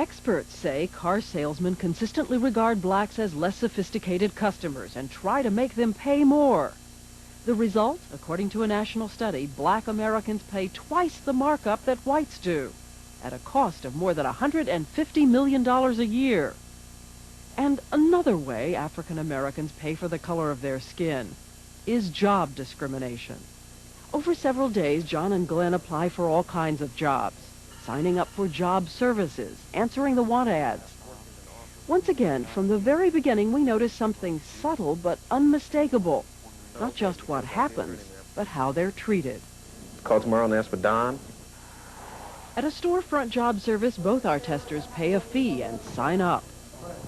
Experts say car salesmen consistently regard blacks as less sophisticated customers and try to make them pay more. The result, according to a national study, black Americans pay twice the markup that whites do, at a cost of more than $150 million a year. And another way African Americans pay for the color of their skin is job discrimination. Over several days, John and Glenn apply for all kinds of jobs, signing up for job services, answering the want ads. Once again, from the very beginning, we notice something subtle but unmistakable. Not just what happens, but how they're treated. Call tomorrow and ask for Don. At a storefront job service, both our testers pay a fee and sign up.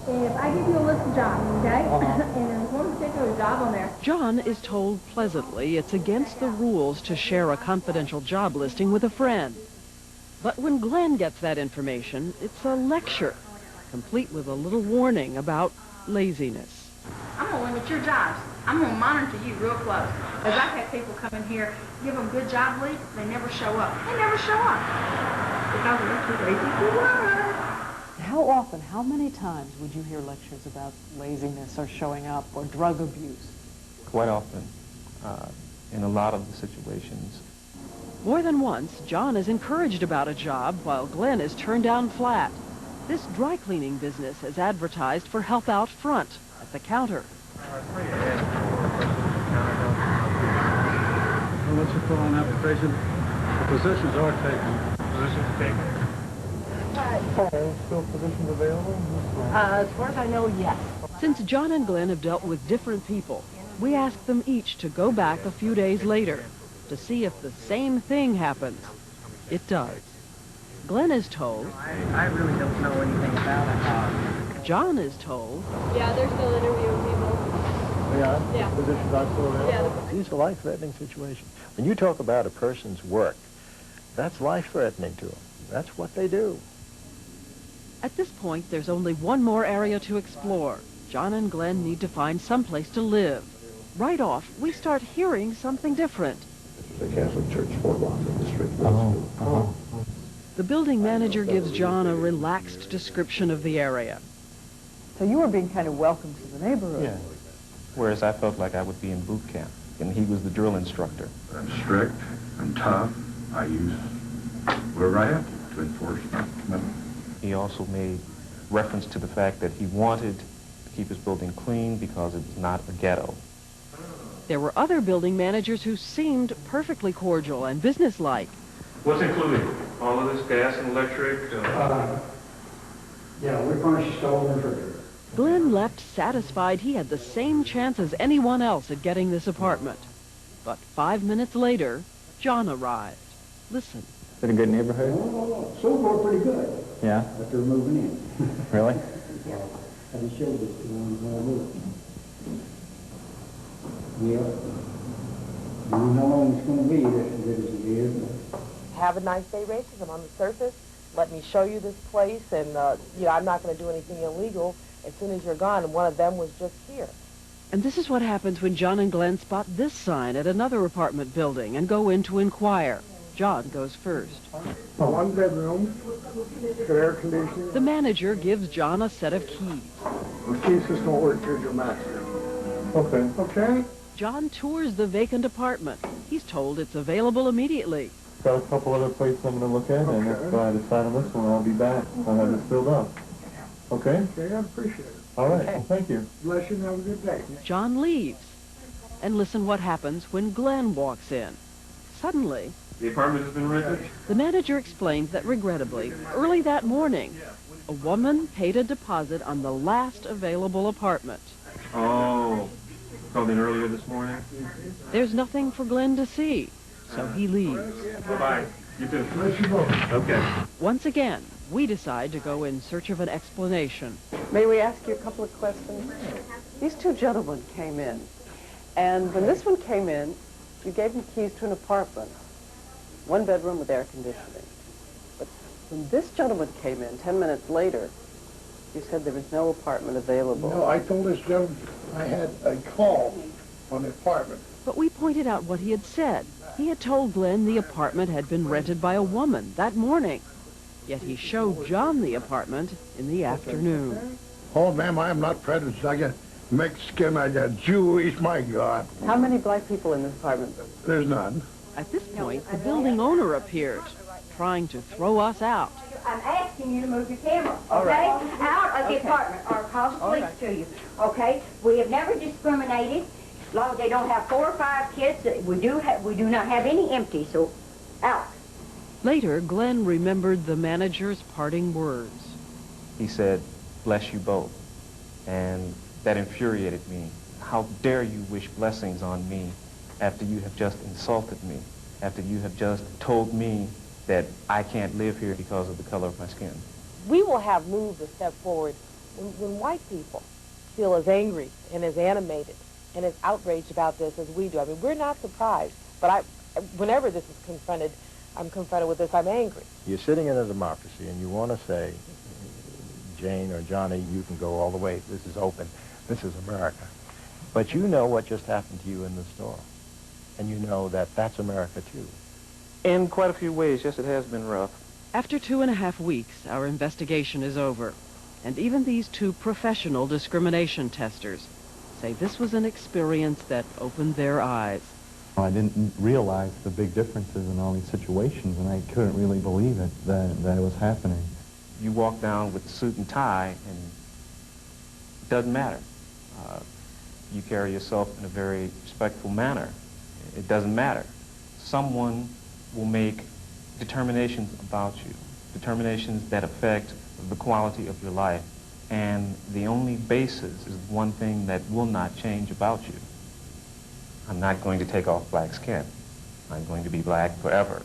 If I give you a list of jobs, okay? And there's one particular job on there. John is told pleasantly it's against the rules to share a confidential job listing with a friend. But when Glenn gets that information, it's a lecture, complete with a little warning about laziness. I'm going to limit your jobs. I'm going to monitor you real close. As I've had people come in here, give them good job leads, they never show up. They never show up. Because they're too lazy to work. How often, how many times would you hear lectures about laziness or showing up or drug abuse? Quite often, in a lot of the situations. More than once, John is encouraged about a job while Glenn is turned down flat. This dry cleaning business is advertised for help out front, at the counter. Well, let's just put on an application. The positions are taken. Positions taken. Still positions available? As far as I know, yes. Since John and Glenn have dealt with different people, we asked them each to go back a few days later to see if the same thing happens. It does. Glenn is told. I really don't know anything about it. John is told. Yeah, they're still interviewing people. Yeah? Yeah. Positions are still available? Yeah. These are life-threatening situations. When you talk about a person's work, that's life-threatening to them. That's what they do. At this point, there's only one more area to explore. John and Glenn need to find someplace to live. Right off, we start hearing something different. The Catholic Church, Fort Lauderdale District. The building manager gives John a relaxed description of the area. So you were being kind of welcomed to the neighborhood. Yeah. Whereas I felt like I would be in boot camp, and he was the drill instructor. I'm strict, I'm tough, I use whatever I have to enforce my. He also made reference to the fact that he wanted to keep his building clean because it's not a ghetto. There were other building managers who seemed perfectly cordial and businesslike. What's included? All of this gas and electric? Yeah, we furnish a stove and refrigerator. Glenn left satisfied he had the same chance as anyone else at getting this apartment. But 5 minutes later, John arrived. Listen. Is it a good neighborhood? So far, pretty good. Yeah? But they're moving in. Really? Yeah. I just showed this to them when I moved. Yeah. I don't know how long it's going to be as good as it is. Have a nice day, racism on the surface. Let me show you this place, and I'm not going to do anything illegal as soon as you're gone. And one of them was just here. And this is what happens when John and Glenn spot this sign at another apartment building and go in to inquire. John goes first. A one-bedroom, air conditioning. The manager gives John a set of keys. The key system don't work, here's your master. Okay. Okay? John tours the vacant apartment. He's told it's available immediately. Got a couple other places I'm going to look at, and if I decide on this one, I'll be back. I'll have this filled up. Okay? Okay, I appreciate it. All right. Well, thank you. Bless you and have a good day. John leaves. And listen what happens when Glenn walks in. Suddenly, The apartment has been rented? the manager explains that regrettably, early that morning, a woman paid a deposit on the last available apartment. Oh, called in earlier this morning? There's nothing for Glenn to see, so he leaves. Bye-bye. You too. Bless you both. Okay. Once again, we decide to go in search of an explanation. May we ask you a couple of questions? These two gentlemen came in, and when this one came in, you gave him keys to an apartment, one bedroom with air conditioning. But when this gentleman came in 10 minutes later, you said there was no apartment available. No, I told this gentleman I had a call on the apartment. But we pointed out what he had said. He had told Glenn the apartment had been rented by a woman that morning. Yet he showed John the apartment in the afternoon. Oh, ma'am, I am not prejudiced. I got Mexican, I got Jewish, my God. How many black people in this apartment? There's none. At this point, the building owner appeared, trying to throw us out. I'm asking you to move your camera, okay? Out of the apartment, or call the police to you, okay? We have never discriminated. As long as they don't have 4 or 5 kids, we do not have any empty, so out. Later, Glenn remembered the manager's parting words. He said, "Bless you both." And that infuriated me. How dare you wish blessings on me after you have just insulted me, after you have just told me that I can't live here because of the color of my skin. We will have moved a step forward when white people feel as angry and as animated and as outraged about this as we do. I mean, we're not surprised, but whenever this is confronted, I'm confronted with this, I'm angry. You're sitting in a democracy and you want to say, Jane or Johnny, you can go all the way. This is open. This is America. But you know what just happened to you in the store. And you know that that's America, too. In quite a few ways, yes, it has been rough. After 2.5 weeks, our investigation is over. And even these 2 professional discrimination testers say this was an experience that opened their eyes. I didn't realize the big differences in all these situations, and I couldn't really believe it, that it was happening. You walk down with a suit and tie, and it doesn't matter. You carry yourself in a very respectful manner. It doesn't matter. Someone will make determinations about you, determinations that affect the quality of your life. And the only basis is one thing that will not change about you. I'm not going to take off black skin. I'm going to be black forever.